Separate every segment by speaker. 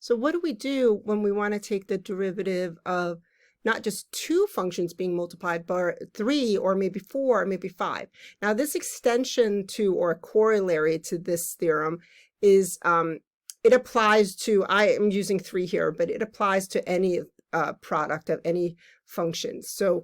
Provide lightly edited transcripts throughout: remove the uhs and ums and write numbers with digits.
Speaker 1: So what do we do when we want to take the derivative of not just two functions being multiplied, but three or maybe four or maybe five? Now this extension to or corollary to this theorem is it applies to, I am using three here, but it applies to any product of any functions. So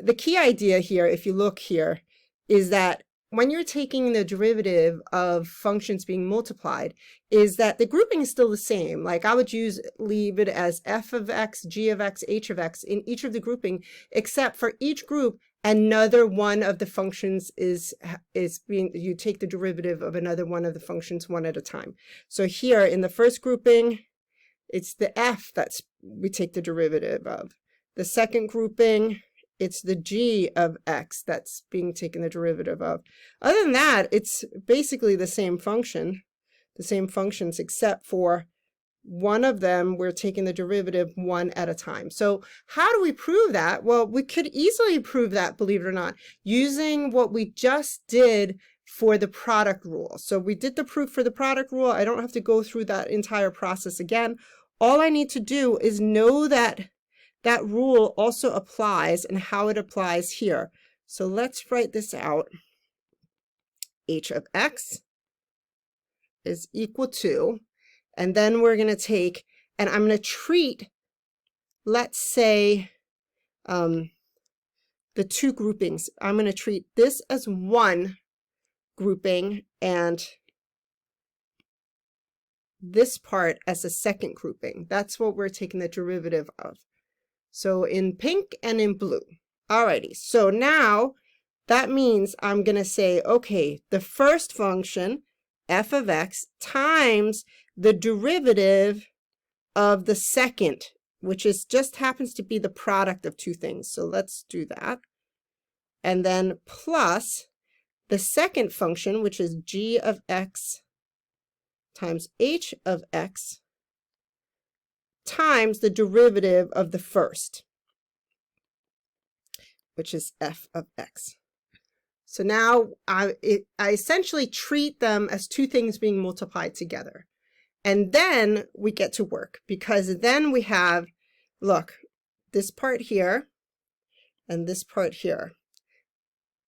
Speaker 1: the key idea here, if you look here, is that when you're taking the derivative of functions being multiplied, is that the grouping is still the same. Like I would leave it as f of x, g of x, h of x in each of the grouping, except for each group, another one of the functions is being, you take the derivative of another one of the functions one at a time. So here in the first grouping, it's the f that's we take the derivative of. The second grouping, it's the g of x that's being taken the derivative of. Other than that, it's basically the same function, the same functions, except for one of them, we're taking the derivative one at a time. So how do we prove that? Well, we could easily prove that, believe it or not, using what we just did for the product rule. So we did the proof for the product rule. I don't have to go through that entire process again. All I need to do is know that that rule also applies and how it applies here. So let's write this out. H of x is equal to, and then we're going to take, and I'm going to treat, let's say, the two groupings. I'm going to treat this as one grouping and this part as a second grouping. That's what we're taking the derivative of. So in pink and in blue. Alrighty, so now that means I'm going to say, okay, the first function, f of x, times the derivative of the second, which is just happens to be the product of two things. So let's do that. And then plus the second function, which is g of x times h of x, times the derivative of the first, which is f of x. So now I essentially treat them as two things being multiplied together. And then we get to work, because then we have, look, this part here and this part here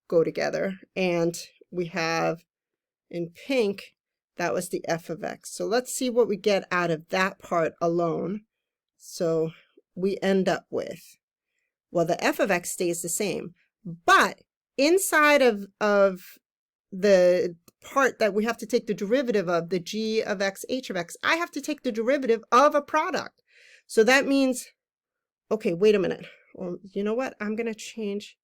Speaker 1: go together. And we have in pink, that was the f of x. So let's see what we get out of that part alone. So we end up with, well, the f of x stays the same, but inside of the part that we have to take the derivative of, the g of x, h of x, I have to take the derivative of a product. So that means, okay, wait a minute. Well, you know what? I'm going to change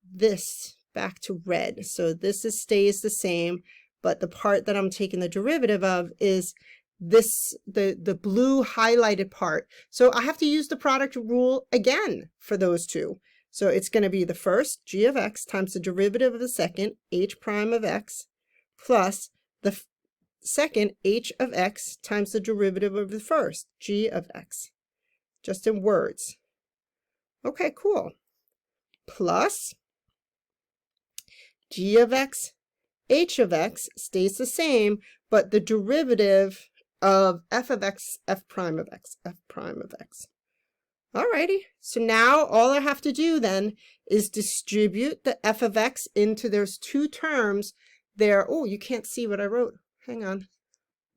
Speaker 1: this back to red. So this stays the same, but the part that I'm taking the derivative of is this, the blue highlighted part. So I have to use the product rule again for those two. So it's going to be the first, g of x, times the derivative of the second, h prime of x, plus the second, h of x, times the derivative of the first, g of x. Just in words. Okay, cool. Plus g of x, h of x stays the same, but the derivative of f of x, f prime of x, f prime of x. Alrighty, so now all I have to do then is distribute the f of x into those two terms there. Oh, you can't see what I wrote. Hang on.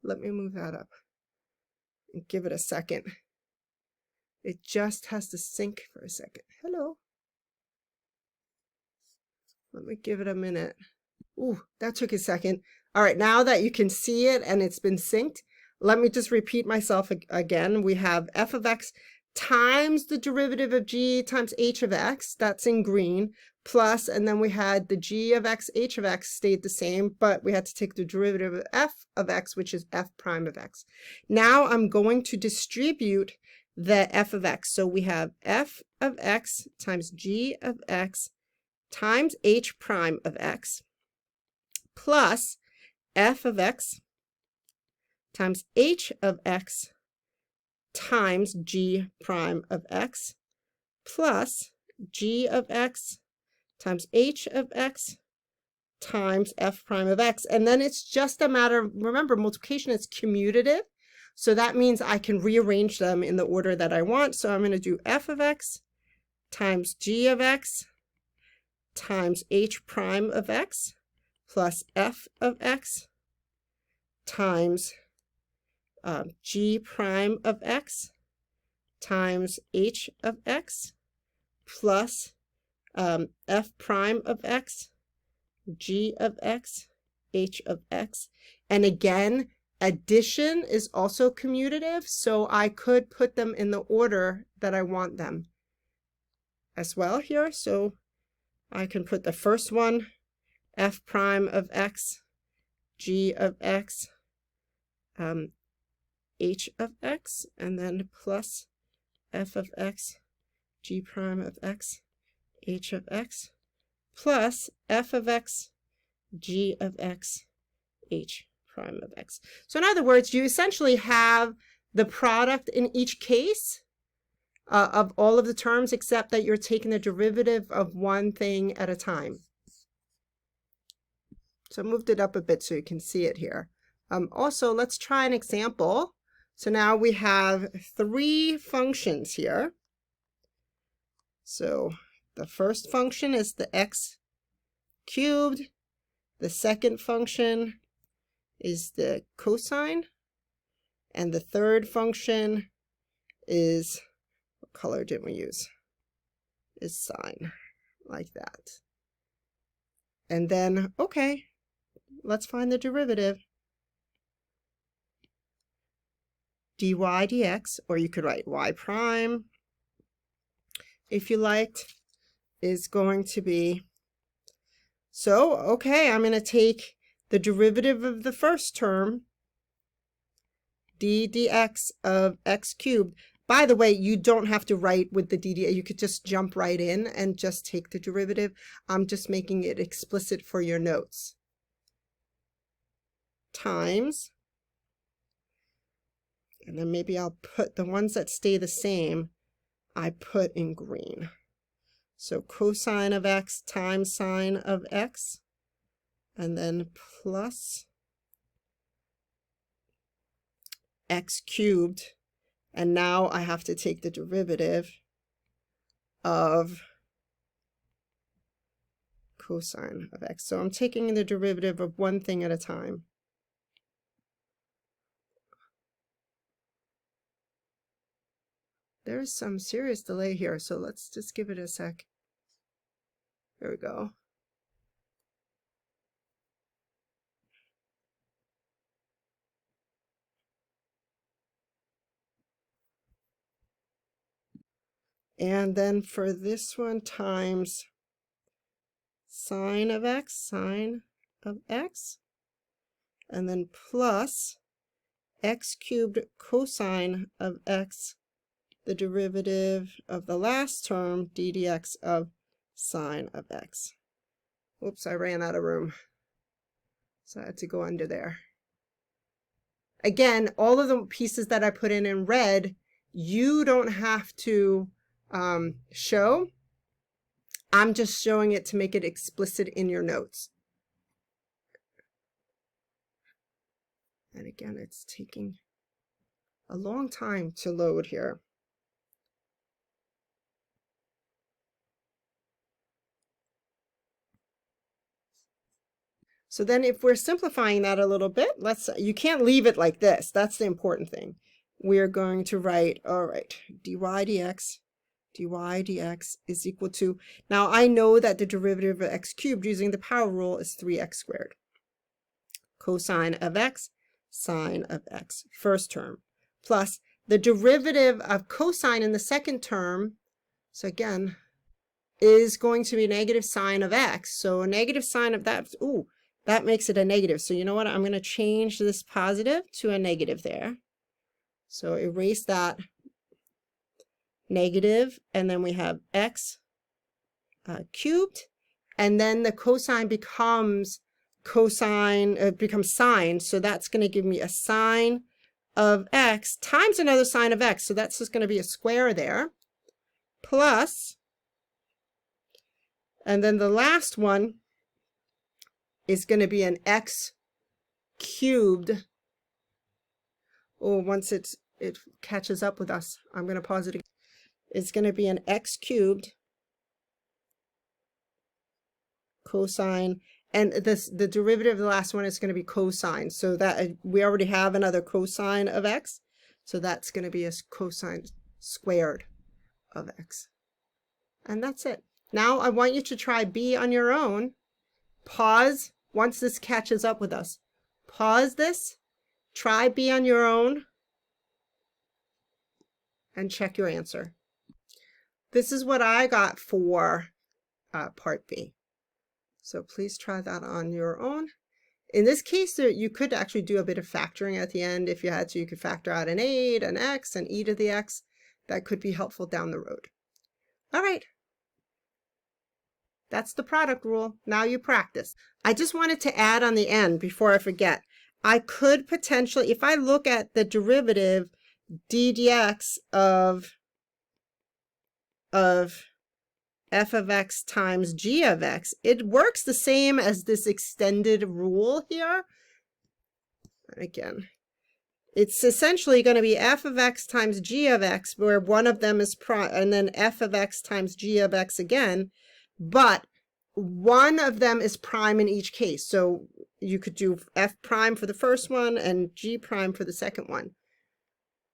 Speaker 1: Let me move that up and give it a second. It just has to sync for a second. Hello. Let me give it a minute. Ooh, that took a second. All right, now that you can see it and it's been synced, let me just repeat myself again. We have f of x times the derivative of g times h of x, that's in green, plus, and then we had the g of x, h of x stayed the same, but we had to take the derivative of f of x, which is f prime of x. Now I'm going to distribute the f of x. So we have f of x times g of x times h prime of x, plus f of x times h of x times g prime of x, plus g of x times h of x times f prime of x. And then it's just a matter of, remember, multiplication is commutative. So that means I can rearrange them in the order that I want. So I'm going to do f of x times g of x times h prime of x plus f of x times g prime of x times h of x plus f prime of x, g of x, h of x. And again, addition is also commutative, so I could put them in the order that I want them as well here. So I can put the first one, f prime of x, g of x, h of x, and then plus f of x, g prime of x, h of x, plus f of x, g of x, h prime of x. So in other words, you essentially have the product in each case of all of the terms, except that you're taking the derivative of one thing at a time. So I moved it up a bit so you can see it here. Also, let's try an example. So now we have 3 functions here. So the first function is the x cubed. The second function is the cosine. And the third function is, what color didn't we use? Is sine, like that. And then, okay, let's find the derivative. dy dx, or you could write y prime, if you liked, is going to be, so, okay, I'm going to take the derivative of the first term, d dx of x cubed. By the way, you don't have to write with the ddx. You could just jump right in and just take the derivative. I'm just making it explicit for your notes. Times, and then maybe I'll put the ones that stay the same, I put in green. So cosine of x times sine of x, and then plus x cubed. And now I have to take the derivative of cosine of x. So I'm taking the derivative of one thing at a time. There's some serious delay here, so let's just give it a sec. There we go. And then for this one, times sine of x, and then plus x cubed cosine of x, the derivative of the last term, d dx of sine of x. Oops, I ran out of room, so I had to go under there. Again, all of the pieces that I put in red, you don't have to show. I'm just showing it to make it explicit in your notes. And again, it's taking a long time to load here. So then if we're simplifying that a little bit, you can't leave it like this. That's the important thing. We're going to write, all right, dy dx is equal to, now I know that the derivative of x cubed using the power rule is 3x squared. Cosine of x, sine of x, first term, plus the derivative of cosine in the second term, so again, is going to be negative sine of x. So a negative sine of that, ooh, that makes it a negative. So you know what? I'm going to change this positive to a negative there. So erase that negative, and then we have x cubed, and then the cosine becomes sine, so that's going to give me a sine of x times another sine of x, so that's just going to be a square there, plus, and then the last one is going to be an x cubed or once it catches up with us, I'm going to pause it again. It's going to be an x cubed cosine, and the derivative of the last one is going to be cosine. So that we already have another cosine of x, so that's going to be a cosine squared of x. And that's it. Now I want you to try b on your own. Pause once this catches up with us. Pause this, try b on your own, and check your answer. This is what I got for part B. So please try that on your own. In this case, you could actually do a bit of factoring at the end. If you had to, you could factor out an 8, an x, and e to the x. That could be helpful down the road. All right. That's the product rule. Now you practice. I just wanted to add on the end before I forget. I could potentially, if I look at the derivative d dx of f of x times g of x, it works the same as this extended rule here. Again, it's essentially going to be f of x times g of x, where one of them is prime, and then f of x times g of x again, but one of them is prime in each case. So you could do f prime for the first one and g prime for the second one.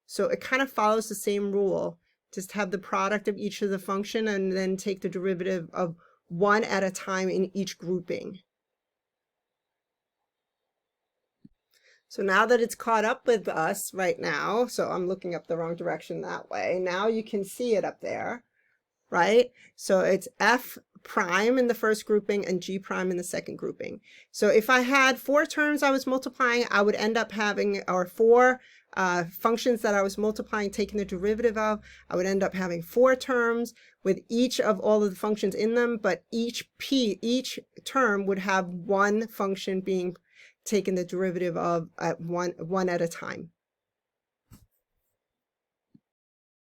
Speaker 1: So it kind of follows the same rule. Just have the product of each of the function and then take the derivative of one at a time in each grouping. So now that it's caught up with us right now, so I'm looking up the wrong direction that way. Now you can see it up there, right? So it's f prime in the first grouping and g prime in the second grouping. So if I had 4 terms I was multiplying, I would end up having, or 4 functions that I was multiplying, taking the derivative of, I would end up having 4 terms with each of all of the functions in them, but each term would have one function being taken the derivative of at one at a time.